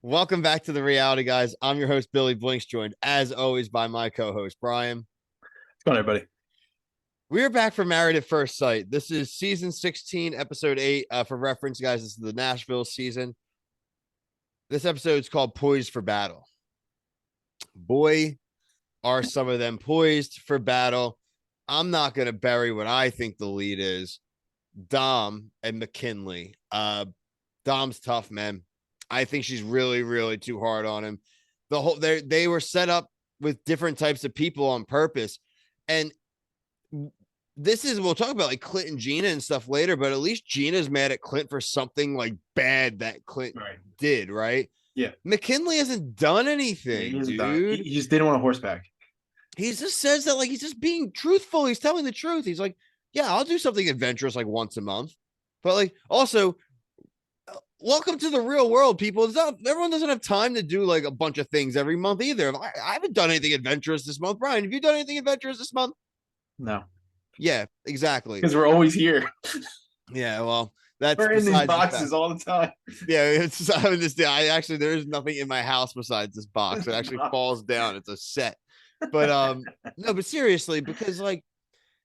Welcome back to the Reality Guys. I'm your host, Billy Blinks, joined as always by my co-host, Brian. What's going on, everybody? We're back for Married at First Sight. This is season 16, episode 8. For reference, guys, this is the Nashville season. This episode is called Poised for Battle. Boy, are some of them poised for battle. I'm not going to bury what I think the lead is. Dom and McKinley. Dom's tough, man. I think she's really, really too hard on him. They were set up with different types of people on purpose. And we'll talk about like Clint and Gina and stuff later, but at least Gina's mad at Clint for something like bad that Clint did, right? Yeah. McKinley hasn't done anything, dude. He just didn't want a horseback. He just says that like he's just being truthful. He's telling the truth. He's like, yeah, I'll do something adventurous like once a month. But like also, welcome to the real world, people. It's not everyone doesn't have time to do like a bunch of things every month either. I haven't done anything adventurous this month. Brian, have you done anything adventurous this month? No. Yeah, exactly. Because we're always here. Yeah, well, that's we're in these boxes all the time. Yeah, it's I mean, there's nothing in my house besides this box. It actually falls down. It's a set. But no, but seriously, because like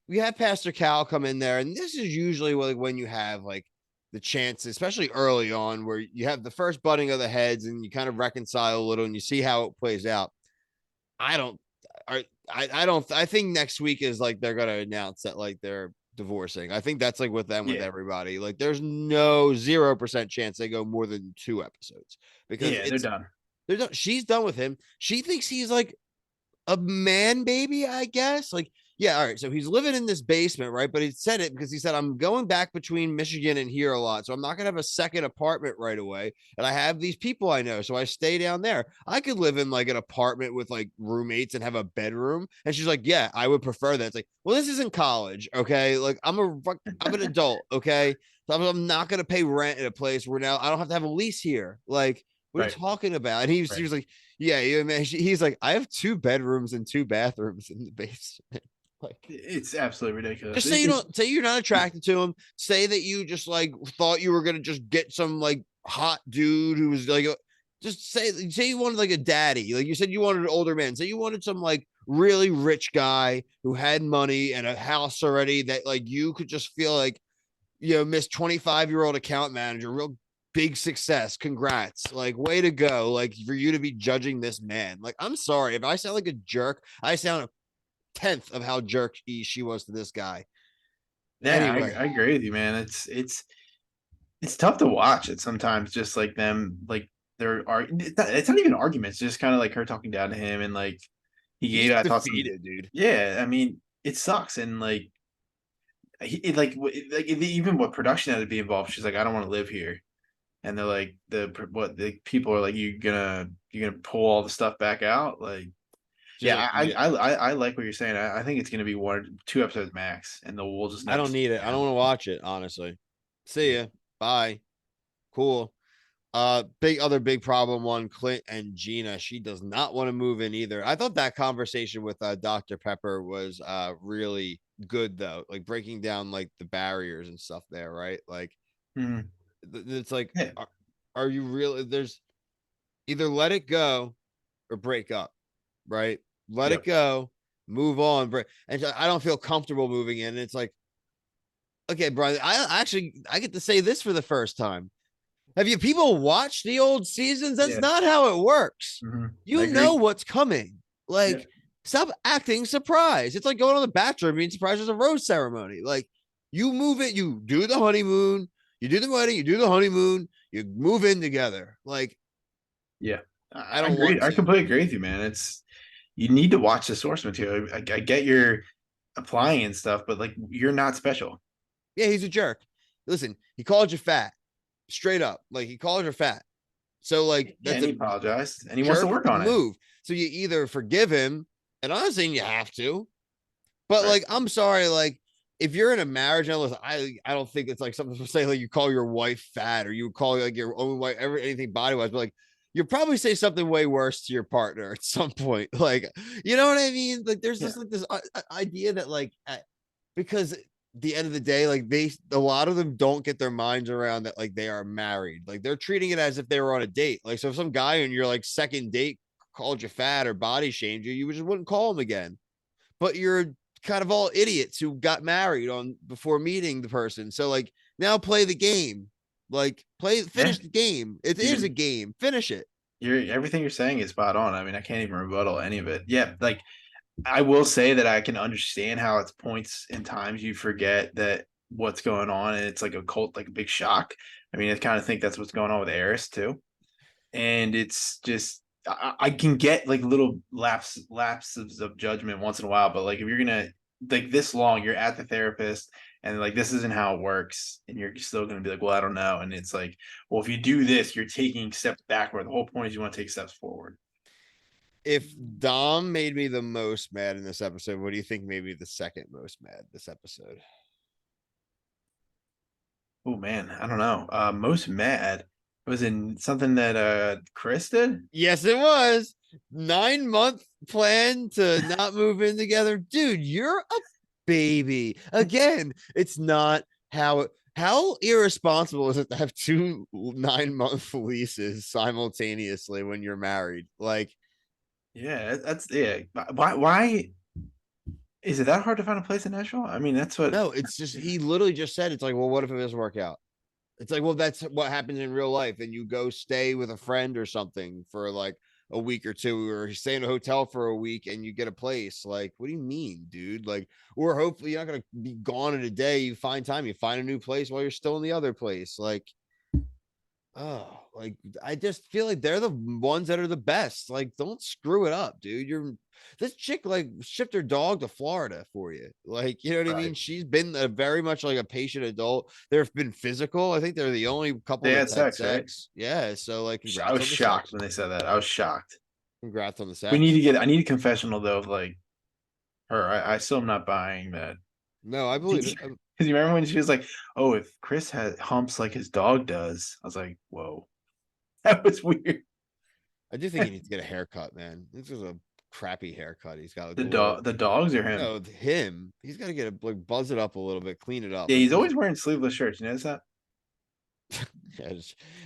we have Pastor Cal come in there, and this is usually when you have like the chance, especially early on, where you have the first butting of the heads and you kind of reconcile a little and you see how it plays out. I think next week is like they're gonna announce that like they're divorcing. I think that's like with them with everybody. Like there's no 0% chance they go more than 2 episodes because they're done. They're done. She's done with him. She thinks he's like a man baby, I guess. Like, yeah, all right. So he's living in this basement, right? But he said it because he said, I'm going back between Michigan and here a lot. So I'm not going to have a second apartment right away. And I have these people I know. So I stay down there. I could live in like an apartment with like roommates and have a bedroom. And she's like, yeah, I would prefer that. It's like, well, this isn't college. Okay. Like I'm an adult. Okay. So I'm not going to pay rent at a place where now I don't have to have a lease here. Like, what are you talking about? And he was like, yeah, man. He's like, I have 2 bedrooms and 2 bathrooms in the basement. Like, it's absolutely ridiculous. Just say you're not attracted to him. Say that you just like thought you were gonna just get some like hot dude who was like, just say you wanted like a daddy. Like you said, you wanted an older man. Say you wanted some like really rich guy who had money and a house already that like you could just feel like, Miss 25-year-old account manager, real big success. Congrats. Like, way to go. Like, for you to be judging this man. Like, I'm sorry. If I sound like a jerk, I sound a tenth of how jerky she was to this guy. Yeah, anyway. I agree with you, man. It's tough to watch it sometimes, just like them, like it's not even arguments, just kind of like her talking down to him and like he gave out defeated, dude. Yeah, I mean, it sucks. And like even what production had to be involved, she's like, I don't want to live here. And they're like, the people are like, you're gonna pull all the stuff back out, like. Yeah, I like what you're saying. I think it's gonna be 1-2 episodes max, and we'll just. I don't need it. I don't want to watch it, honestly. See ya. Bye. Cool. Big problem one, Clint and Gina. She does not want to move in either. I thought that conversation with Dr. Pepper was really good though, like breaking down like the barriers and stuff there, right? Like it's like, are you really? There's either let it go or break up, right? Let it go, move on. And I don't feel comfortable moving in. And it's like, okay, Brian, I get to say this for the first time. Have you people watched the old seasons? That's not how it works. You know what's coming. Like, stop acting surprised. It's like going on The Bachelor and being surprised there's a rose ceremony. Like, you move it, you do the honeymoon, you do the wedding, you do the honeymoon, you move in together. Like, I don't agree. I completely agree with you, man. You need to watch the source material. I get your applying and stuff, but like, you're not special. Yeah, he's a jerk. Listen, he called you fat, straight up. Like, he called her fat. So like, he apologized and he wants to work on it. So you either forgive him, and I'm not saying you have to, but like, I'm sorry, like, if you're in a marriage, and listen, I don't think it's like something to say like you call your wife fat or you call like your own wife anything body wise, but like, you'll probably say something way worse to your partner at some point. Like, you know what I mean? Like, there's just like this idea that like, because the end of the day, like a lot of them don't get their minds around that like they are married. Like they're treating it as if they were on a date. Like so if some guy on your like second date called you fat or body shamed you, you just wouldn't call him again. But you're kind of all idiots who got married on before meeting the person. So like now play the game. Like Yeah, finish the game. It is you're a game. Finish it. everything you're saying is spot on. I mean, I can't even rebuttal any of it. Yeah, like I will say that I can understand how it's points and times you forget that what's going on, and it's like a cult, like a big shock. I mean, I kind of think that's what's going on with Eris too, and it's just I can get like little lapses of judgment once in a while, but like if you're gonna like this long, you're at the therapist, and like this isn't how it works, and you're still gonna be like, well, I don't know, and it's like, well, if you do this, you're taking steps backward. The whole point is you want to take steps forward. If Dom made me the most mad in this episode, what do you think made me the second most mad this episode? Oh man, I don't know. Most mad was in something that Chris did. Yes, it was 9-month plan to not move in together. Dude, you're a baby. Again, it's not how irresponsible is it to have two 9-month leases simultaneously when you're married? Like, Yeah, that's yeah. Why is it that hard to find a place in Nashville? I mean, that's what. no, it's just he literally just said it's like, well, what if it doesn't work out? It's like, well, that's what happens in real life. And you go stay with a friend or something for like a week or two, or you stay in a hotel for a week and you get a place. Like, what do you mean, dude? Like, or hopefully you're not going to be gone in a day. You find time, you find a new place while you're still in the other place. Like, oh, like I just feel like they're the ones that are the best. Like, don't screw it up, dude. You're this chick like shipped her dog to Florida for you. Like, you know what I Right. mean? She's been a very much like a patient adult. They've been physical. I think they're the only couple They had that's had sex, right? sex. Yeah. So like I congrats was on the shocked sex. when they said that. I was shocked. Congrats on the We need sex. to get. I need a confessional though of like her. I still am not buying that. No, I believe Because it. you remember when she was like, "Oh, if Chris had humps like his dog does," I was like, "Whoa, that was weird." I do think he needs to get a haircut, man. This is a crappy haircut. He's got to The go. dog, the dogs or him? No, him. He's got to get a like buzz it up a little bit, clean it up. Yeah, This he's is always wearing sleeveless shirts. You notice that? yeah,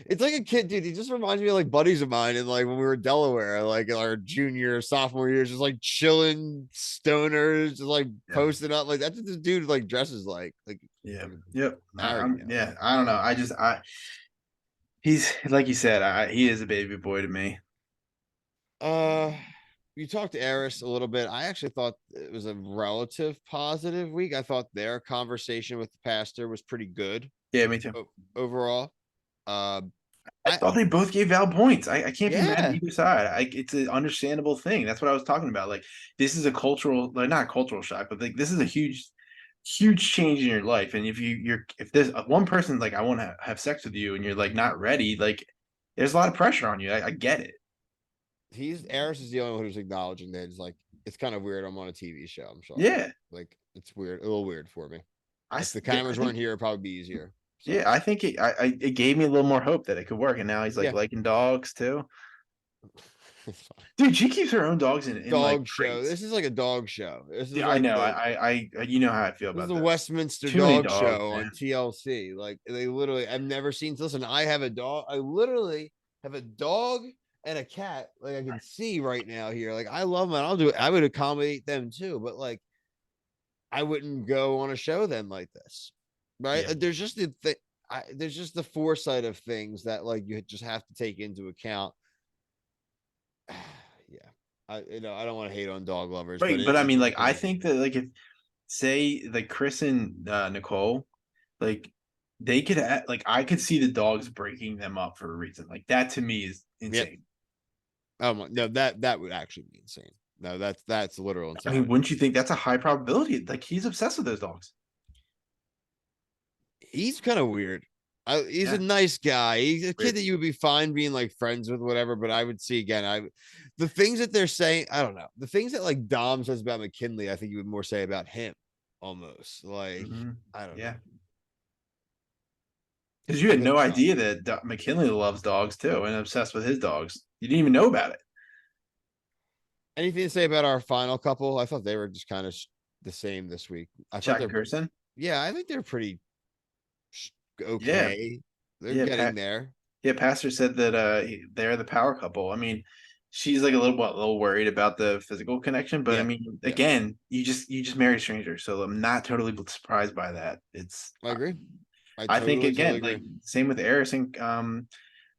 it's like a kid, dude. He just reminds me of like buddies of mine, and like when we were in Delaware, like our junior, sophomore years, just like chilling stoners, just like Yeah. posting up. Like that's what this dude like dresses like Yeah. fucking Yep. married now. Yeah. I don't know. He's like you said. He is a baby boy to me. Uh, you talked to Eris a little bit. I actually thought it was a relative positive week. I thought their conversation with the pastor was pretty good Yeah, me too. overall. Uh, I I thought they both gave valid points. I can't be mad at yeah, either side. It's an understandable thing. That's what I was talking about. Like this is a cultural, like not a cultural shock, but like this is a huge change in your life. And if there's one person like I want to have sex with you, and you're like not ready, like there's a lot of pressure on you. I get it. he's Eris is the only one who's acknowledging that it's like it's kind of weird. I'm on a TV show. I'm sorry. Yeah, Like it's weird, a little weird for me. If the yeah, cameras weren't here, it'd probably be easier. yeah, So I think it gave me a little more hope that it could work. And now he's like yeah, liking dogs too. it's fine. Dude, she keeps her own dogs in like Dog show. crates. This is like a dog show. This is Yeah, I like know. the You know how I feel this is about the this. Westminster Too many Dog dogs, Show man. on TLC. Like they literally, I've never seen. Listen, I have a dog. I literally have a dog and a cat. Like I can see right now here. Like I love them. And I'll do it. I would accommodate them too. But like I wouldn't go on a show then like this, right? Yeah. There's just the thing. There's just the foresight of things that like you just have to take into account. Yeah, I don't want to hate on dog lovers, but Right, but I it mean, is like, what I it is. think that, like, if say, like, Chris and Nicole, like, they could, like, I could see the dogs breaking them up for a reason. Like, that to me is Yep. insane. No, that would actually be insane. No, that's literal I mean, insanity. wouldn't you think that's a high probability? Like, he's obsessed with those dogs. He's kind of weird. He's a Yeah, nice guy. He's a kid weird. that you would be fine being like friends with, whatever. But I would see again. The things that they're saying, I don't know. The things that like Dom says about McKinley, I think you would more say about him, almost. Like I don't Yeah, know. because you I had think no so. idea that McKinley loves dogs too and obsessed with his dogs. You didn't even know about it. Anything to say about our final couple? I thought they were just kind of the same this week. I thought Jack they're and Kirsten. Yeah, I think they're pretty Yeah, okay. They're yeah. getting there. Yeah, Pastor said that they're the power couple. I mean, she's like a little worried about the physical connection, but I Yeah, mean, yeah, again, you just married a stranger, so I'm not totally surprised by that. It's I agree. I I think totally again, agree. like same with Eris and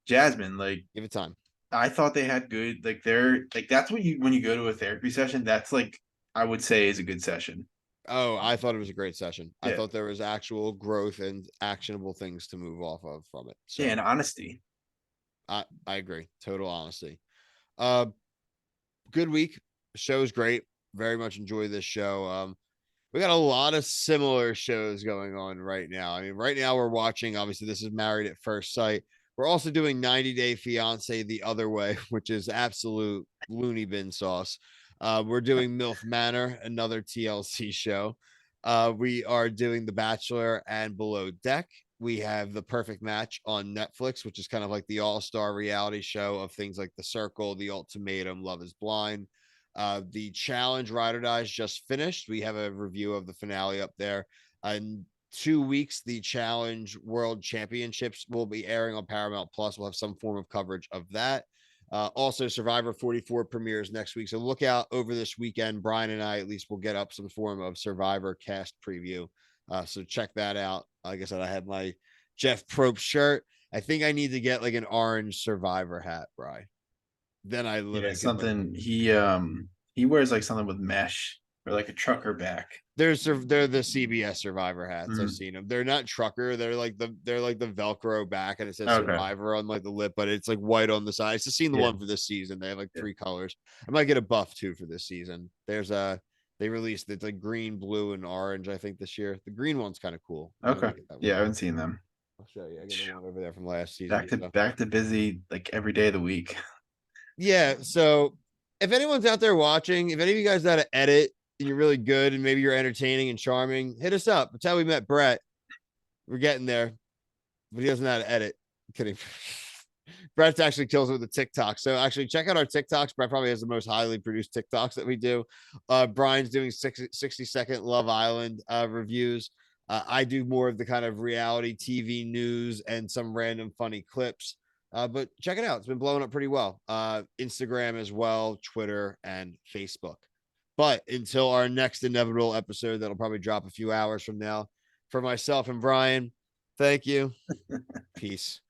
Jasmine. Like Give it time. I thought they had good like they're like that's what you when you go to a therapy session, that's like I would say is a good session. Oh, I thought it was a great session. I Yeah, thought there was actual growth and actionable things to move off of from it. yeah, So and honesty. I agree. Total honesty. Uh, good week. Show's great. Very much enjoy this show. We got a lot of similar shows going on right now. I mean, right now we're watching, obviously, this is Married at First Sight. We're also doing 90 Day Fiance the other way, which is absolute loony bin sauce. We're doing MILF Manor, another TLC show. We are doing The Bachelor and Below Deck. We have The Perfect Match on Netflix, which is kind of like the all-star reality show of things like The Circle, The Ultimatum, Love is Blind. The challenge Ride or Dies just finished. We have a review of the finale up there. In 2 weeks, the challenge world championships will be airing on Paramount Plus. We'll have some form of coverage of that. Also, Survivor 44 premieres next week. So look out over this weekend. Brian and I at least will get up some form of Survivor cast preview. So check that out. Like I said, I had my Jeff Probst shirt. I think I need to get like an orange Survivor hat, Brian. Then I Yeah, literally could like something he wears like something with mesh or like a trucker back. they're the CBS Survivor hats. I've Mm, seen them. They're not trucker. They're like the Velcro back, and it says okay. Survivor on like the lip, but it's like white on the side. I've just seen the Yeah. one for this season. They have like Yeah. 3 colors. I might get a buff too for this season. There's a they released it's like green, blue, and orange. I think this year the green one's kind of cool. I Okay. might get that Yeah, one. I haven't seen them. I'll show you. I got the one over there from last season. So Back to busy like every day of the week. yeah. So if anyone's out there watching, if any of you guys know how to edit and you're really good and maybe you're entertaining and charming, hit us up. That's how we met Brett. We're getting there, but he doesn't know how to edit. I'm kidding. Brett actually kills it with the TikTok. So actually check out our TikToks. Brett probably has the most highly produced TikToks that we do. Brian's doing 60-second Love Island reviews. I do more of the kind of reality TV news and some random funny clips. But check it out. It's been blowing up pretty well. Instagram as well, Twitter, and Facebook. But until our next inevitable episode, that'll probably drop a few hours from now. For myself and Brian, thank you. Peace.